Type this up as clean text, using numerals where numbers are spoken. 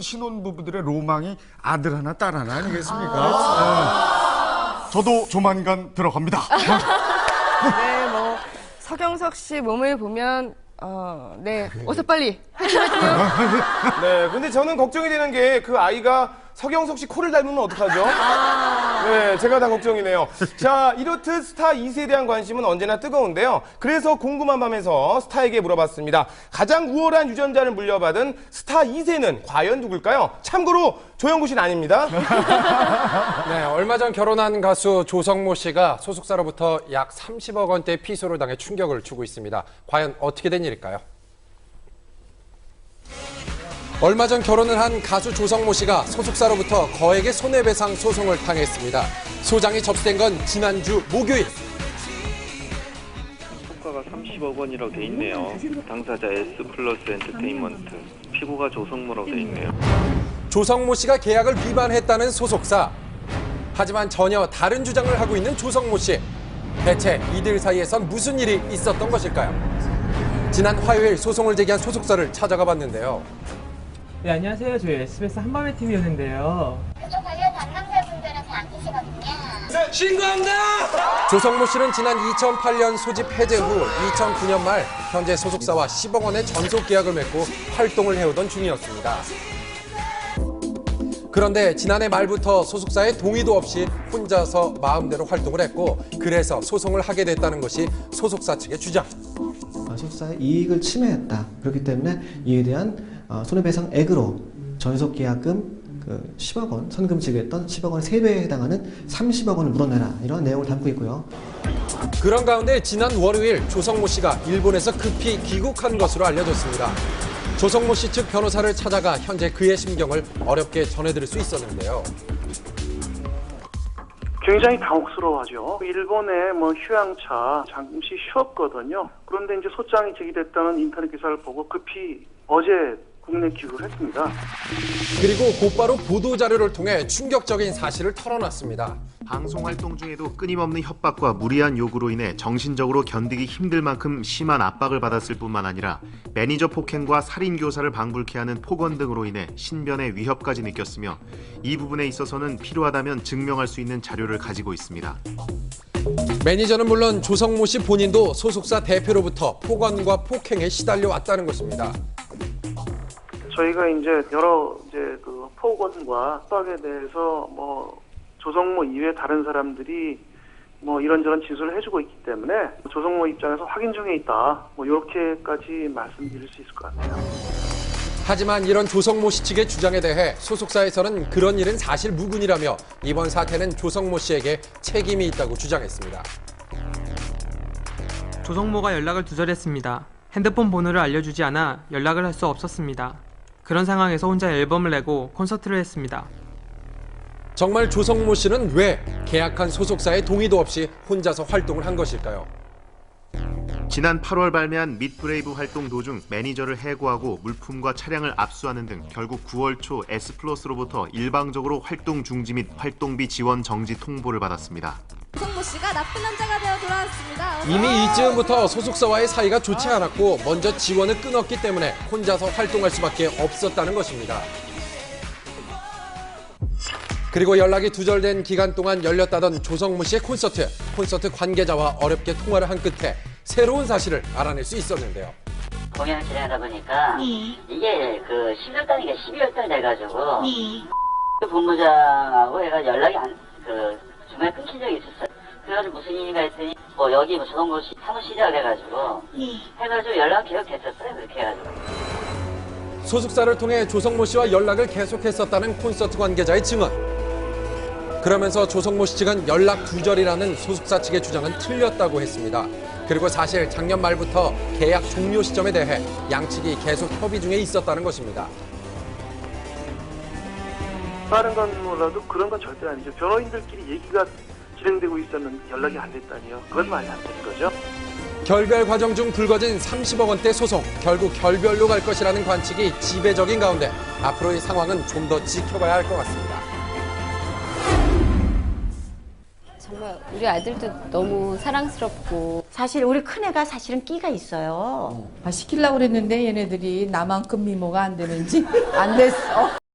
신혼부부들의 로망이 아들 하나 딸 하나 아니겠습니까? 네. 저도 조만간 들어갑니다. 네, 뭐 서경석 씨 몸을 보면 네, 어서 빨리. 네, 근데 저는 걱정이 되는 게 그 아이가 서경석 씨 코를 닮으면 어떡하죠? 네, 제가 다 걱정이네요. 자, 이렇듯 스타 2세에 대한 관심은 언제나 뜨거운데요. 그래서 궁금한 밤에서 스타에게 물어봤습니다. 가장 우월한 유전자를 물려받은 스타 2세는 과연 누굴까요? 참고로 조영구 씨는 아닙니다. 네, 얼마 전 결혼한 가수 조성모 씨가 소속사로부터 약 30억 원대 피소를 당해 충격을 주고 있습니다. 과연 어떻게 된 일일까요? 얼마 전 결혼을 한 가수 조성모 씨가 소속사로부터 거액의 손해배상 소송을 당했습니다. 소장이 접수된 건 지난주 목요일. 호가가 30억 원이라고 돼 있네요. 당사자 S플러스 엔터테인먼트, 피고가 조성모라고 돼 있네요. 조성모 씨가 계약을 위반했다는 소속사. 하지만 전혀 다른 주장을 하고 있는 조성모 씨. 대체 이들 사이에선 무슨 일이 있었던 것일까요? 지난 화요일 소송을 제기한 소속사를 찾아가 봤는데요. 네, 안녕하세요. 저희 SBS 한밤의 TV였는데요. 그쪽 관련 담당자분들은 다 안 계시거든요. 신고합니다! 조성모 씨는 지난 2008년 소집 해제 후 2009년 말 현재 소속사와 10억 원의 전속 계약을 맺고 활동을 해오던 중이었습니다. 그런데 지난해 말부터 소속사의 동의도 없이 혼자서 마음대로 활동을 했고 그래서 소송을 하게 됐다는 것이 소속사 측의 주장. 소속사의 이익을 침해했다. 그렇기 때문에 이에 대한 손해배상액으로 전속계약금 10억 원, 선금 지급했던 10억 원 3배에 해당하는 30억 원을 물어내라. 이런 내용을 담고 있고요. 그런 가운데 지난 월요일 조성모 씨가 일본에서 급히 귀국한 것으로 알려졌습니다. 조성모 씨 측 변호사를 찾아가 현재 그의 심경을 어렵게 전해드릴 수 있었는데요. 굉장히 당혹스러워하죠. 일본에 휴양차 잠시 쉬었거든요. 그런데 이제 소장이 제기됐다는 인터넷 기사를 보고 급히 어제 국내 귀국을 했습니다. 그리고 곧바로 보도자료를 통해 충격적인 사실을 털어놨습니다. 방송 활동 중에도 끊임없는 협박과 무리한 요구로 인해 정신적으로 견디기 힘들 만큼 심한 압박을 받았을 뿐만 아니라 매니저 폭행과 살인 교사를 방불케 하는 폭언 등으로 인해 신변의 위협까지 느꼈으며 이 부분에 있어서는 필요하다면 증명할 수 있는 자료를 가지고 있습니다. 매니저는 물론 조성모 씨 본인도 소속사 대표로부터 폭언과 폭행에 시달려 왔다는 것입니다. 저희가 이제 여러 그 폭언과 협박에 대해서 조성모 이외 다른 사람들이 이런저런 진술을 해주고 있기 때문에 조성모 입장에서 확인 중에 있다. 이렇게까지 말씀드릴 수 있을 것 같아요. 하지만 이런 조성모 씨 측의 주장에 대해 소속사에서는 그런 일은 사실 무근이라며 이번 사태는 조성모 씨에게 책임이 있다고 주장했습니다. 조성모가 연락을 두절했습니다. 핸드폰 번호를 알려주지 않아 연락을 할 수 없었습니다. 그런 상황에서 혼자 앨범을 내고 콘서트를 했습니다. 정말 조성모 씨는 왜 계약한 소속사의 동의도 없이 혼자서 활동을 한 것일까요? 지난 8월 발매한 밋브레이브 활동 도중 매니저를 해고하고 물품과 차량을 압수하는 등 결국 9월 초 S플러스로부터 일방적으로 활동 중지 및 활동비 지원 정지 통보를 받았습니다. 조성모 씨가 나쁜 남자가 되어 돌아왔습니다. 이미 이즈음부터 소속사와의 사이가 좋지 않았고 먼저 지원을 끊었기 때문에 혼자서 활동할 수밖에 없었다는 것입니다. 그리고 연락이 두절된 기간 동안 열렸다던 조성모 씨의 콘서트 관계자와 어렵게 통화를 한 끝에 새로운 사실을 알아낼 수 있었는데요. 공연을 진행하다 보니까 이게 11월 달인가 12월 달 돼가지고 그 본부장하고 얘가 연락이 중간에 끊긴 적이 있었어요. 그래가지고 무슨 일인가 했더니 여기 조성모 씨 사무실이라고 해가지고 연락 계속 됐었어요. 그렇게 해가지고. 소속사를 통해 조성모 씨와 연락을 계속했었다는 콘서트 관계자의 증언. 그러면서 조성모 씨 측은 연락 두절이라는 소속사 측의 주장은 틀렸다고 했습니다. 그리고 사실 작년 말부터 계약 종료 시점에 대해 양측이 계속 협의 중에 있었다는 것입니다. 다른 건 몰라도 그런 건 절대 아니죠. 변호인들끼리 얘기가 진행되고 있었는데 연락이 안 됐다니요. 그건 말이 안 되는 거죠. 결별 과정 중 불거진 30억 원대 소송, 결국 결별로 갈 것이라는 관측이 지배적인 가운데 앞으로의 상황은 좀 더 지켜봐야 할 것 같습니다. 정말 우리 아들도 너무 사랑스럽고 사실 우리 큰애가 사실은 끼가 있어요. 시키려고 그랬는데 얘네들이 나만큼 미모가 안 되는지 안 됐어.